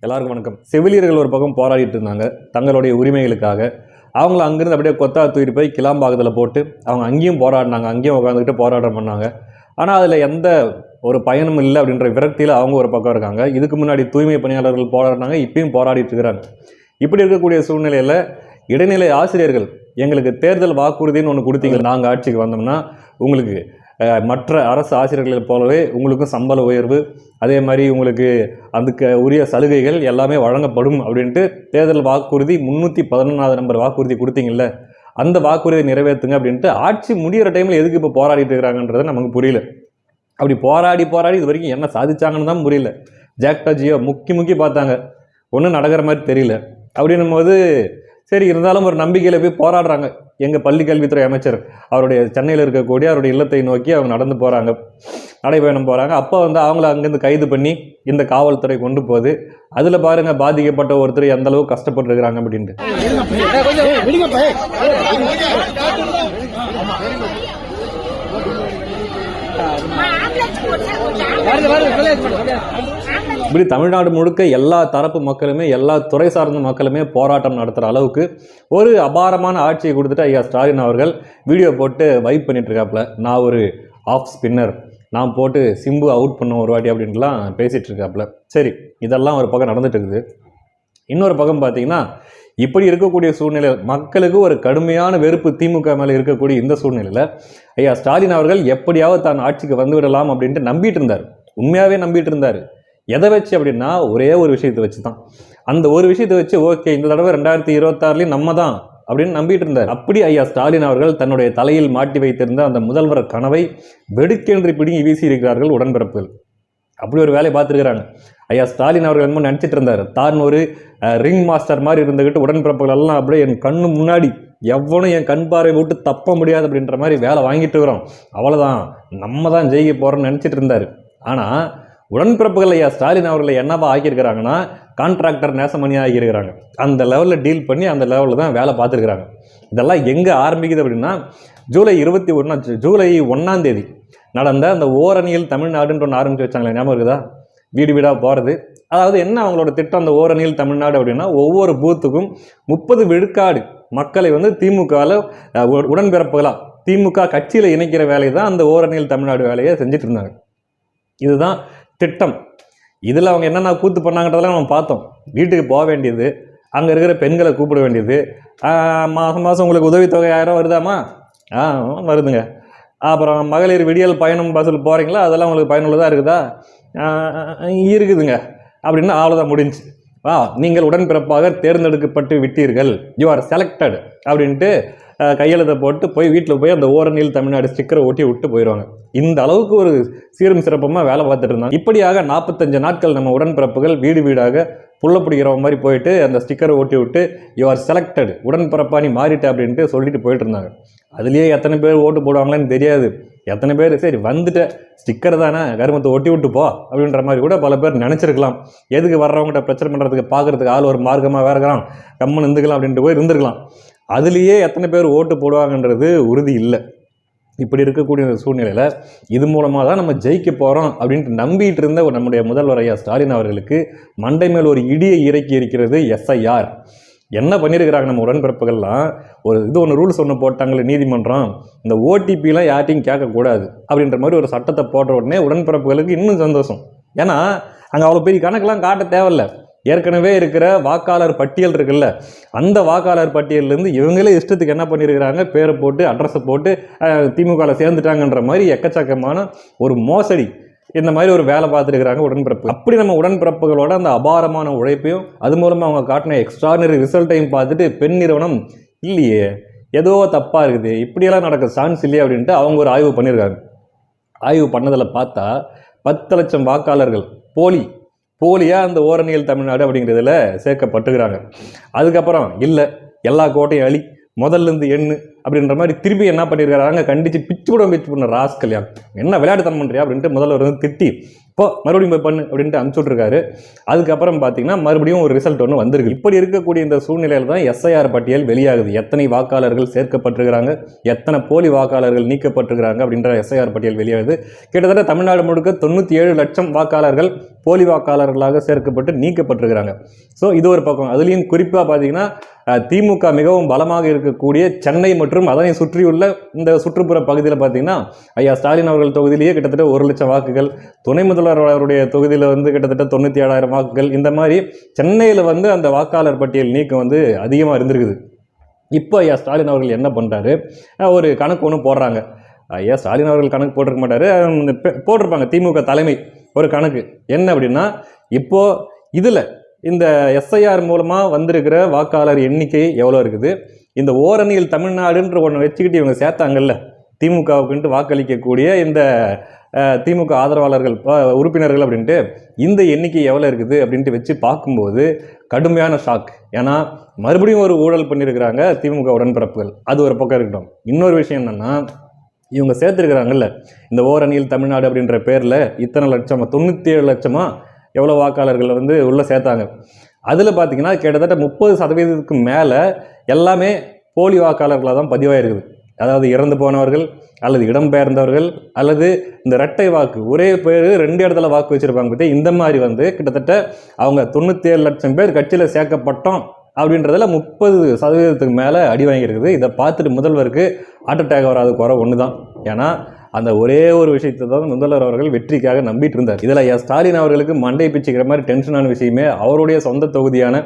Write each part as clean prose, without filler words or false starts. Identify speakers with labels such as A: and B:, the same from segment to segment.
A: எல்லாருக்கும் வணக்கம். செவிலியர்கள் ஒரு பக்கம் போராடிட்டு இருந்தாங்க தங்களுடைய உரிமைகளுக்காக. அவங்கள அங்கிருந்து அப்படியே கொத்தா தூக்கிட்டு போய் கிளாம்பாக்கத்தில் போட்டு அவங்க அங்கேயும் போராடினாங்க, அங்கேயும் உட்காந்துக்கிட்டு போராட்டம் பண்ணாங்க. ஆனால் அதில் எந்த ஒரு பயனும் இல்லை அப்படின்ற விரக்தியில் அவங்க ஒரு பக்கம் இருக்காங்க. இதுக்கு முன்னாடி தூய்மை பணியாளர்கள் போராடினாங்க, இப்பயும் போராடிட்டு இருக்கிறாங்க. இப்படி இருக்கக்கூடிய சூழ்நிலையில் இடைநிலை ஆசிரியர்கள் எங்களுக்கு தேர்தல் வாக்குறுதின்னு ஒன்று கொடுத்தீங்க, நாங்கள் ஆட்சிக்கு வந்தோம்னா உங்களுக்கு மற்ற அரசு ஆசிரியர்களை போலவே உங்களுக்கும் சம்பள உயர்வு, அதே மாதிரி உங்களுக்கு அதுக்கு உரிய சலுகைகள் எல்லாமே வழங்கப்படும் அப்படின்ட்டு தேர்தல் வாக்குறுதி 311வது நம்பர் வாக்குறுதி கொடுத்தீங்கல்ல, அந்த வாக்குறுதியை நிறைவேற்றுங்க அப்படின்ட்டு ஆட்சி முடிகிற டைமில் எதுக்கு இப்போ போராடிட்டு இருக்கிறாங்கன்றது நமக்கு புரியல. அப்படி போராடி இது வரைக்கும் என்ன சாதிச்சாங்கன்னு தான் புரியல. ஜாக்டோ ஜியோ முக்கி பார்த்தாங்க, ஒன்றும் நடக்கிற மாதிரி தெரியல. அப்படின்னும் போது சரி, இருந்தாலும் ஒரு நம்பிக்கையில் போய் போராடுறாங்க. எங்கள் பள்ளிக்கல்வித்துறை அமைச்சர் அவருடைய சென்னையில் இருக்கக்கூடிய அவருடைய இல்லத்தை நோக்கி அவங்க நடந்து போகிறாங்க, நடைபயணம் போகிறாங்க. அப்போ அவங்கள அங்கேருந்து கைது பண்ணி இந்த காவல்துறை கொண்டு போகுது. அதில் பாருங்கள் பாதிக்கப்பட்ட ஒருத்தர் எந்த அளவுக்கு கஷ்டப்பட்டுருக்கிறாங்க அப்படின்ட்டு. இப்படி தமிழ்நாடு முழுக்க எல்லா தரப்பு மக்களுமே, எல்லா துறை சார்ந்த மக்களுமே போராட்டம் நடத்துகிற அளவுக்கு ஒரு அபாரமான ஆட்சியை கொடுத்துட்டு ஐயா ஸ்டாலின் அவர்கள் வீடியோ போட்டு வைப் பண்ணிட்டு இருக்காப்புல. நான் ஒரு ஆஃப் ஸ்பின்னர், நான் போட்டு சிம்பு அவுட் பண்ண ஒரு வாட்டி அப்படின்ட்டுலாம் பேசிகிட்டு இருக்காப்புல. சரி, இதெல்லாம் ஒரு பக்கம் நடந்துட்டு இருக்குது. இன்னொரு பக்கம் பார்த்தீங்கன்னா, இப்படி இருக்கக்கூடிய சூழ்நிலை மக்களுக்கு ஒரு கடுமையான வெறுப்பு திமுக மேலே இருக்கக்கூடிய இந்த சூழ்நிலையில் ஐயா ஸ்டாலின் அவர்கள் எப்படியாவது தான் ஆட்சிக்கு வந்து விடலாம் அப்படின்ட்டு நம்பிட்டு இருந்தார். உண்மையாகவே நம்பிட்டு இருந்தார். எதை வச்சு அப்படின்னா, ஒரே ஒரு விஷயத்தை வச்சு தான். அந்த ஒரு விஷயத்தை வச்சு ஓகே, இந்த தடவை 2026 நம்ம தான் அப்படின்னு நம்பிட்டு இருந்தார். அப்படி ஐயா ஸ்டாலின் அவர்கள் தன்னுடைய தலையில் மாட்டி வைத்திருந்த அந்த முதல்வர் கனவை வெடுக்கென்று பிடிங்கி வீசி இருக்கிறார்கள் உடன்பிறப்புகள். அப்படி ஒரு வேலையை பார்த்துருக்கிறாங்க. ஐயா ஸ்டாலின் அவர்கள் என்னமோ நினச்சிட்டு இருந்தார், தான் ஒரு ரிங் மாஸ்டர் மாதிரி இருந்துக்கிட்டு உடன்பிறப்புகள் எல்லாம் அப்படியே என் கண்ணு முன்னாடி எவனும் என் கண் பார்வை விட்டு தப்ப முடியாது அப்படின்ற மாதிரி வேலை வாங்கிட்டு இருக்கிறோம், அவ்வளோதான் நம்ம தான் ஜெயிக்க போகிறோம்னு நினச்சிட்டு இருந்தார். ஆனால் உடன்பிறப்புகள் ஐயா ஸ்டாலின் அவர்களை என்னவா ஆக்கியிருக்கிறாங்கன்னா, கான்ட்ராக்டர் நேசமணியாக ஆகியிருக்கிறாங்க. அந்த லெவலில் டீல் பண்ணி அந்த லெவலில் தான் வேலை பார்த்துருக்குறாங்க. இதெல்லாம் எங்கே ஆரம்பிக்குது அப்படின்னா, ஜூலை 1ஆம் தேதி நடந்த அந்த ஓரணியில் தமிழ்நாடுன்ற ஒன்று ஆரம்பித்து வச்சாங்களே, ஞாபகம் இருக்குதா? வீடு வீடாக போகிறது. அதாவது என்ன அவங்களோட திட்டம், அந்த ஓரணியில் தமிழ்நாடு அப்படின்னா, ஒவ்வொரு பூத்துக்கும் 30 விழுக்காடு மக்களை திமுகவில் உடன்பிறப்புகளாக திமுக கட்சியில் இணைக்கிற வேலையை தான் அந்த ஓரணியில் தமிழ்நாடு வேலையை செஞ்சுட்டு இருந்தாங்க. இதுதான் திட்டம். இதில் அவங்க என்னென்ன கூத்து பண்ணாங்கன்றதெல்லாம் நம்ம பார்த்தோம். வீட்டுக்கு போக வேண்டியது, அங்கே இருக்கிற பெண்களை கூப்பிட வேண்டியது, மாதம் உங்களுக்கு உதவித்தொகை 1000 வருதாமா? வருதுங்க. அப்புறம் மகளிர் விடியல் பயணம் பஸ்ஸில் போகிறீங்களா, அதெல்லாம் உங்களுக்கு பயனுள்ளதாக இருக்குதா? இருக்குதுங்க அப்படின்னு அவ்வளோதான் முடிஞ்சு. நீங்கள் உடன்பிறப்பாக தேர்ந்தெடுக்கப்பட்டு விட்டீர்கள், யூ ஆர் செலக்டட் அப்படின்ட்டு கையெழுத்தை போட்டு போய் வீட்டில் போய் அந்த ஓரணியில் தமிழ்நாடு ஸ்டிக்கரை ஒட்டி விட்டு போயிடுவாங்க. இந்த அளவுக்கு ஒரு சீரும் சிறப்பமாக வேலை பார்த்துட்டு இருந்தாங்க. இப்படியாக 45 நாட்கள் நம்ம உடன்பிறப்புகள் வீடு வீடாக புள்ள பிடிக்கிற மாதிரி போயிட்டு அந்த ஸ்டிக்கரை ஒட்டி விட்டு யூ ஆர் செலக்டட், உடன்பிறப்பா நீ மாறிட்ட அப்படின்ட்டு சொல்லிட்டு போயிட்டு இருந்தாங்க. அதுலேயே எத்தனை பேர் ஓட்டு போடுவாங்களான்னு தெரியாது. எத்தனை பேர் சரி வந்துட்டு ஸ்டிக்கர் தானே, கருமத்தை ஒட்டி விட்டு போ அப்படின்ற மாதிரி கூட பல பேர் நினச்சிருக்கலாம். எதுக்கு வர்றவங்ககிட்ட பிரச்சனை பண்ணுறதுக்கு, பார்க்குறதுக்கு ஆள் ஒரு மார்க்கமாக வேற இருக்கலாம், கம்மன் இருந்துக்கலாம் அப்படின்ட்டு போய் இருந்திருக்கலாம். அதுலேயே எத்தனை பேர் ஓட்டு போடுவாங்கன்றது உறுதி இல்லை. இப்படி இருக்கக்கூடிய சூழ்நிலையில் இது மூலமாக தான் நம்ம ஜெயிக்க போகிறோம் அப்படின்ட்டு நம்பிட்டு இருந்த நம்முடைய முதல்வர் ஐயா ஸ்டாலின் அவர்களுக்கு மண்டை மேல் ஒரு இடியை இறக்கி இருக்கிறது எஸ்ஐஆர். என்ன பண்ணியிருக்கிறாங்க நம்ம உடன்பிறப்புகள்லாம், ஒன்று ரூல்ஸ் ஒன்று போட்டாங்களே நீதிமன்றம், இந்த ஓடிபிலாம் யார்ட்டையும் கேட்கக்கூடாது அப்படின்ற மாதிரி ஒரு சட்டத்தை போட்ட உடனே உடன்பிறப்புகளுக்கு இன்னும் சந்தோஷம். ஏன்னா அங்கே அவ்வளோ பெரிய கணக்கெல்லாம் காட்ட தேவையில்லை. ஏற்கனவே இருக்கிற வாக்காளர் பட்டியல் இருக்குல்ல, அந்த வாக்காளர் பட்டியலேருந்து இவங்களே இஷ்டத்துக்கு என்ன பண்ணியிருக்கிறாங்க, பேரை போட்டு அட்ரஸை போட்டு திமுகவில் சேர்ந்துட்டாங்கன்ற மாதிரி எக்கச்சக்கமான ஒரு மோசடி, இந்த மாதிரி ஒரு வேலை பார்த்துருக்கிறாங்க உடன்பிறப்பு. அப்படி நம்ம உடன்பிறப்புகளோட அந்த அபாரமான உழைப்பையும் அது மூலமாக அவங்க காட்டின எக்ஸ்ட்ரானரி ரிசல்ட்டையும் பார்த்துட்டு பெண் நிறுவனம் இல்லையே ஏதோ தப்பாக இருக்குது, இப்படியெல்லாம் நடக்க சான்ஸ் இல்லையே அப்படின்ட்டு அவங்க ஒரு ஆய்வு பண்ணியிருக்காங்க. ஆய்வு பண்ணதில் பார்த்தா 10 லட்சம் வாக்காளர்கள் போலியாக அந்த ஓரணியில் தமிழ்நாடு அப்படிங்கிறதுல சேர்க்கப்பட்டுக்கிறாங்க. அதுக்கப்புறம் இல்லை, எல்லா கோட்டையும் அழி, முதல்லேருந்து எண்ணு அப்படின்ற மாதிரி திருப்பி என்ன பண்ணியிருக்கிறாங்க, கண்டித்து பிச்சு பண்ண ராஸ் கல்யாணம், என்ன விளையாட்டுத்தனம் பண்ணுறியா அப்படின்ட்டு முதல்வர் திட்டி இப்போ மறுபடியும் போய் பண்ணு அப்படின்ட்டு அனுப்பிச்சு விட்ருக்காரு. அதுக்கப்புறம் பார்த்தீங்கன்னா மறுபடியும் ஒரு ரிசல்ட் ஒன்று வந்திருக்கு. இப்படி இருக்கக்கூடிய இந்த சூழ்நிலையில் தான் எஸ்ஐஆர் பட்டியல் வெளியாகுது. எத்தனை வாக்காளர்கள் சேர்க்கப்பட்டிருக்கிறாங்க, எத்தனை போலி வாக்காளர்கள் நீக்கப்பட்டிருக்கிறாங்க அப்படின்ற எஸ்ஐஆர் பட்டியல் வெளியாகுது. கிட்டத்தட்ட தமிழ்நாடு முழுக்க 97 லட்சம் வாக்காளர்கள் போலி வாக்காளர்களாக சேர்க்கப்பட்டு நீக்கப்பட்டிருக்கிறாங்க. ஸோ இது ஒரு பக்கம். அதுலேயும் குறிப்பாக பார்த்தீங்கன்னா திமுக மிகவும் பலமாக இருக்கக்கூடிய சென்னை மற்றும் அதனை சுற்றியுள்ள இந்த சுற்றுப்புற பகுதியில் பார்த்தீங்கன்னா ஐயா ஸ்டாலின் அவர்கள் தொகுதியிலேயே கிட்டத்தட்ட 1 லட்சம் வாக்குகள், துணை முதல்வர் அவருடைய தொகுதியில் வந்து கிட்டத்தட்ட 97,000 வாக்குகள், இந்த மாதிரி சென்னையில் வந்து அந்த வாக்காளர் பட்டியல் நீக்கம் வந்து அதிகமாக இருந்திருக்குது. இப்போ ஐயா ஸ்டாலின் அவர்கள் என்ன பண்ணுறாரு, ஒரு கணக்கு ஒன்று போடுறாங்க. ஐயா ஸ்டாலின் அவர்கள் கணக்கு போட்டிருக்க மாட்டார், போட்டிருப்பாங்க திமுக தலைமை ஒரு கணக்கு. என்ன அப்படின்னா, இப்போது இதில் இந்த எஸ்ஐஆர் மூலமாக வந்திருக்கிற வாக்காளர் எண்ணிக்கை எவ்வளோ இருக்குது, இந்த ஓரணியில் தமிழ்நாடுன்ற ஒன்று வச்சுக்கிட்டு இவங்க சேர்த்தாங்கல்ல திமுகவுக்குன்ட்டு வாக்களிக்கக்கூடிய இந்த திமுக ஆதரவாளர்கள் உறுப்பினர்கள் அப்படின்ட்டு, இந்த எண்ணிக்கை எவ்வளோ இருக்குது அப்படின்ட்டு வச்சு பார்க்கும்போது கடுமையான ஷாக். ஏன்னா மறுபடியும் ஒரு ஊழல் பண்ணியிருக்கிறாங்க திமுக உடன்பிறப்புகள். அது ஒரு பக்கம் இருக்கட்டும். இன்னொரு விஷயம் என்னென்னா, இவங்க சேர்த்துருக்கிறாங்கல்ல இந்த ஓரணியில் தமிழ்நாடு அப்படின்ற பேரில் இத்தனை லட்சமா 97 லட்சமா எவ்வளோ வாக்காளர்கள் வந்து உள்ளே சேர்த்தாங்க. அதில் பார்த்தீங்கன்னா கிட்டத்தட்ட 30% மேலே எல்லாமே போலி வாக்காளர்களாக தான் பதிவாயிருக்குது. அதாவது இறந்து போனவர்கள் அல்லது இடம்பெயர்ந்தவர்கள் அல்லது இந்த இரட்டை வாக்கு, ஒரே பேர் 2 இடத்துல வாக்கு வச்சுருப்பாங்க பற்றி, இந்த மாதிரி வந்து கிட்டத்தட்ட அவங்க 97 லட்சம் பேர் கட்சியில் சேர்க்கப்பட்டோம் அப்படின்றதில் 30% மேலே அடி வாங்கியிருக்குது. இதை பார்த்துட்டு முதல்வருக்கு ஹார்ட் அட்டாக் வராது குறை ஒன்று தான். ஏன்னா அந்த ஒரே ஒரு விஷயத்தை தான் முதல்வர் அவர்கள் வெற்றிக்காக நம்பிட்டு இருந்தார். இதில் ஐயா ஸ்டாலின் அவர்களுக்கு மண்டை பிச்சுக்கிற மாதிரி டென்ஷனான விஷயமே, அவருடைய சொந்த தொகுதியான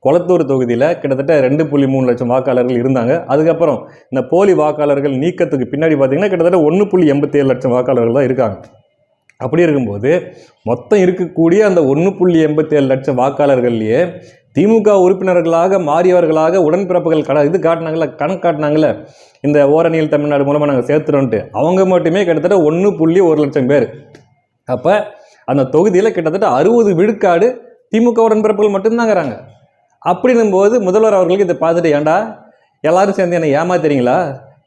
A: கொளத்தூர் தொகுதியில் கிட்டத்தட்ட 2.3 லட்சம் வாக்காளர்கள் இருந்தாங்க. அதுக்கப்புறம் இந்த போலி வாக்காளர்கள் நீக்கத்துக்கு பின்னாடி பார்த்தீங்கன்னா கிட்டத்தட்ட 1.87 லட்சம் வாக்காளர்கள் தான் இருக்காங்க. அப்படி இருக்கும்போது மொத்தம் இருக்கக்கூடிய அந்த 1.87 லட்சம் வாக்காளர்கள்லேயே திமுக உறுப்பினர்களாக மாறியவர்களாக உடன்பிறப்புகள் கணக்கு காட்டினாங்கல்ல இந்த ஓரணியில் தமிழ்நாடு மூலமாக நாங்கள் சேர்த்துறோன்ட்டு, அவங்க மட்டுமே கிட்டத்தட்ட 1.1 லட்சம் பேர். அப்போ அந்த தொகுதியில் கிட்டத்தட்ட 60 விழுக்காடு திமுக உடன்பிறப்புகள் மட்டும்தாங்கிறாங்க. அப்படின்னும்போது முதல்வர் அவர்களுக்கு இதை பார்த்துட்டு, ஏன்டா எல்லாரும் சேர்ந்து என்னை ஏமாத்துறீங்களா,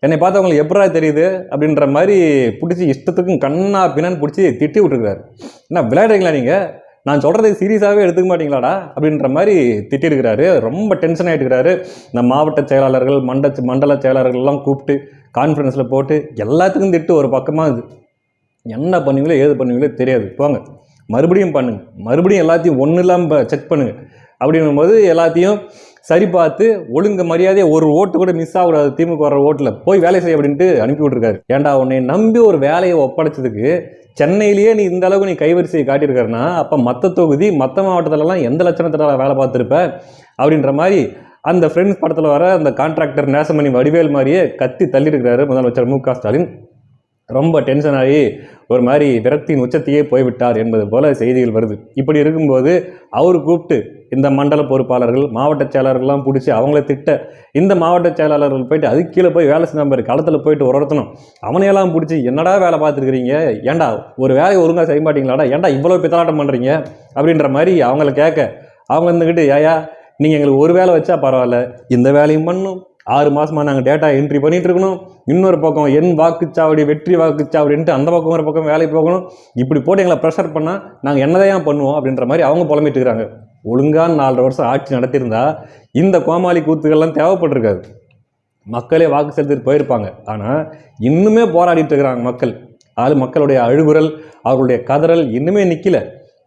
A: என்னை பார்த்து அவங்களுக்கு எப்படா தெரியுது அப்படின்ற மாதிரி பிடிச்சி இஷ்டத்துக்கும் கண்ணா பின்னான்னு பிடிச்சி திட்டி விட்டுருக்காரு. என்ன விளையாடுறீங்களா நீங்கள், நான் சொல்கிறதை சீரியஸாகவே எடுத்துக்க மாட்டீங்களாடா அப்படின்ற மாதிரி திட்டிருக்கிறாரு. ரொம்ப டென்ஷன் ஆகிட்டுருக்கிறாரு. இந்த மாவட்ட செயலாளர்கள் மண்டல செயலாளர்கள்லாம் கூப்பிட்டு கான்ஃபரன்ஸில் போட்டு எல்லாத்துக்கும் திட்டு ஒரு பக்கமாக இது. என்ன பண்ணுவீங்களோ ஏது பண்ணுவீங்களோ தெரியாது, போங்க மறுபடியும் பண்ணுங்க, மறுபடியும் எல்லாத்தையும் ஒன்றும் இல்லாமல் செக் பண்ணுங்க அப்படிங்கும்போது எல்லாத்தையும் சரி பார்த்து ஒழுங்கு மரியாதையை ஒரு ஓட்டு கூட மிஸ் ஆகக்கூடாது திமுக வர ஓட்டில் போய் வேலை செய்ய அப்படின்ட்டு அனுப்பி விட்டுருக்காரு. ஏன்டா உன்னை நம்பி ஒரு வேலையை ஒப்படைச்சதுக்கு சென்னையிலேயே நீ இந்த அளவுக்கு நீ கைவரிசையை காட்டியிருக்காருன்னா அப்போ மற்ற தொகுதி மற்ற மாவட்டத்திலலாம் எந்த லட்சணத்தில் வேலை பார்த்துருப்ப அப்படின்ற மாதிரி அந்த ஃப்ரெண்ட்ஸ் படத்தில் வர அந்த கான்ட்ராக்டர் நேசமணி வடிவேல் மாதிரியே கத்தி தள்ளியிருக்கிறாரு முதலமைச்சர் மு.க. ஸ்டாலின். ரொம்ப டென்ஷன் ஆகி ஒரு மாதிரி விரக்தியின் உச்சத்தையே போய்விட்டார் என்பது போல செய்திகள் வருது. இப்படி இருக்கும்போது அவர் கூப்பிட்டு இந்த மண்டல பொறுப்பாளர்கள் மாவட்ட செயலாளர்கள்லாம் பிடிச்சி அவங்கள திட்ட, இந்த மாவட்ட செயலாளர்கள் போயிட்டு அதுக்கு கீழே போய் வேலை செஞ்ச மாதிரி களத்தில் போயிட்டு ஒருத்தனும் அவனையெல்லாம் பிடிச்சி என்னடா வேலை பார்த்துருக்கிறீங்க, ஏன்டா ஒரு வேலையை ஒழுங்காக செய்ய மாட்டீங்களாடா, ஏன்டா இவ்வளோ பித்தலாட்டம் பண்ணுறீங்க அப்படின்ற மாதிரி அவங்கள கேட்க, அவங்க வந்துக்கிட்டு ஏயா நீங்கள் எங்களுக்கு ஒரு வேலை வச்சா பரவாயில்ல, இந்த வேலையும் பண்ணணும், 6 மாதமாக நாங்கள் டேட்டா என்ட்ரி பண்ணிகிட்டு இருக்கணும், இன்னொரு பக்கம் என் வாக்குச்சாவடி வெற்றி வாக்குச்சாவடின்ட்டு அந்த பக்கம் ஒரு பக்கம் வேலைக்கு போகணும், இப்படி போட்டு எங்களை ப்ரெஷர் பண்ணால் நாங்கள் என்னதான் பண்ணுவோம் அப்படின்ற மாதிரி அவங்க புலம்பிட்டு இருக்கிறாங்க. ஒழுங்கான 4.5 வருஷம் ஆட்சி நடத்தியிருந்தா இந்த கோமாளி கூத்துக்கள்லாம் தேவைப்பட்டிருக்காது. மக்களே வாக்கு செலுத்திட்டு போயிருப்பாங்க. ஆனால் இன்னுமே போராடிட்டு இருக்கிறாங்க மக்கள். அது மக்களுடைய அழுகுரல், அவர்களுடைய கதறல் இன்னுமே நிற்கல.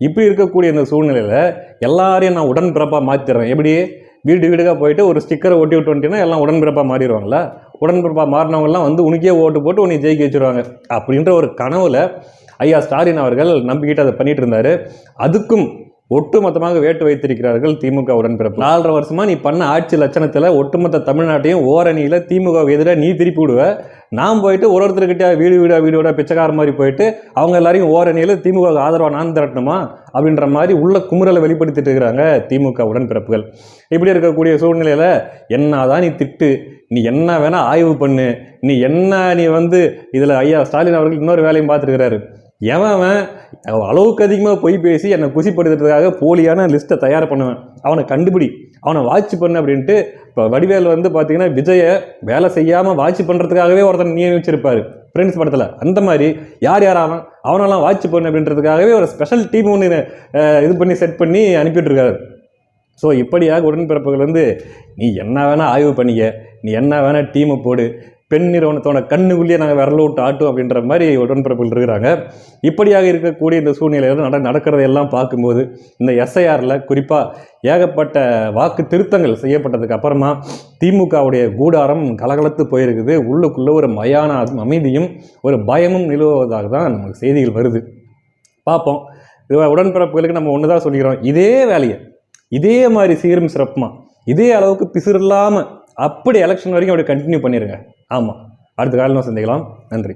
A: இப்படி இருக்கக்கூடிய இந்த சூழ்நிலையில் எல்லாரையும் நான் உடன்பிறப்பாக மாற்றிடுறேன். எப்படி வீடு வீடுக்காக போயிட்டு ஒரு ஸ்டிக்கரை ஒட்டி விட்டு வந்துட்டீங்கன்னா எல்லாம் உடன்பிறப்பாக மாறிடுவாங்களா? உடன்பிறப்பாக மாறினவங்கலாம் வந்து உனக்கே ஓட்டு போட்டு உன்னை ஜெயிக்க வச்சுருவாங்க அப்படின்ற ஒரு கனவுல ஐயா ஸ்டாலின் அவர்கள் நம்பிக்கிட்டு அதை பண்ணிட்டு இருந்தார். அதுக்கும் ஒட்டுமொத்தமாக வேட்டு வைத்திருக்கிறார்கள் திமுக உடன்பிறப்பு. 4.5 வருஷமா நீ பண்ண ஆட்சி லட்சணத்தில் ஒட்டுமொத்த தமிழ்நாட்டையும் ஓரணியில் திமுக எதிராக நீ திருப்பி விடுவ. நான் போயிட்டு ஒருத்தர்கிட்ட வீடு பிச்சைக்கார மாதிரி போயிட்டு அவங்க எல்லாரையும் ஓரணியில் திமுக ஆதரவாக நான் திரட்டணுமா அப்படின்ற மாதிரி உள்ள குமுறலை வெளிப்படுத்திட்டு இருக்கிறாங்க திமுக உடன்பிறப்புகள். இப்படி இருக்கக்கூடிய சூழ்நிலையில் என்னதான் நீ திட்டு, நீ என்ன வேணா ஆய்வு பண்ணு, நீ வந்து இதில் ஐயா ஸ்டாலின் அவர்கள் இன்னொரு வேலையும் பார்த்துருக்கிறாரு. எவன் அளவுக்கு அதிகமாக பொய் பேசி என்னை குசிப்படுத்துறதுக்காக போலியான லிஸ்ட்டை தயார் பண்ணுவேன், அவனை கண்டுபிடி, அவனை வாட்ச் பண்ணு அப்படின்ட்டு. இப்போ வடிவேல் வந்து பார்த்தீங்கன்னா விஜயை வேலை செய்யாமல் வாட்ச் பண்ணுறதுக்காகவே ஒருத்தன் நியமிச்சிருப்பார். ஃப்ரெண்ட்ஸ் படத்தில் அந்த மாதிரி யார் அவனெல்லாம் வாட்ச் பண்ணு அப்படின்றதுக்காகவே ஒரு ஸ்பெஷல் டீம் ஒன்று இது பண்ணி செட் பண்ணி அனுப்பிட்டுருக்காரு. ஸோ இப்படியாக உடன்பிறப்புகள் வந்து நீ என்ன வேணால் ஆய்வு பண்ணிக்க, நீ என்ன வேணால் டீமை போடு, பெண் நிறுவனத்தோட கண்ணுக்குள்ளேயே நாங்கள் விரல விட்டு ஆட்டும் அப்படின்ற மாதிரி உடன்பிறப்புகள் இருக்கிறாங்க. இப்படியாக இருக்கக்கூடிய இந்த சூழ்நிலையில் நடக்கிறதையெல்லாம் பார்க்கும்போது இந்த எஸ்ஐஆரில் குறிப்பாக ஏகப்பட்ட வாக்கு திருத்தங்கள் செய்யப்பட்டதுக்கு அப்புறமா திமுகவுடைய கூடாரம் கலகலத்து போயிருக்குது. உள்ளுக்குள்ளே ஒரு மயான அமைதியும் ஒரு பயமும் நிலவுவதாக தான் நமக்கு செய்திகள் வருது. பார்ப்போம். உடன்பிறப்புகளுக்கு நம்ம ஒன்று தான் சொல்லிக்கிறோம், இதே வேலையை இதே மாதிரி சீரும் சிறப்புமா இதே அளவுக்கு பிசுறு இல்லாமல் அப்படி எலெக்ஷன் வரைக்கும் அப்படி கண்டினியூ பண்ணிடுங்க. ஆமாம், அடுத்த காலையில் சந்திக்கலாம். நன்றி.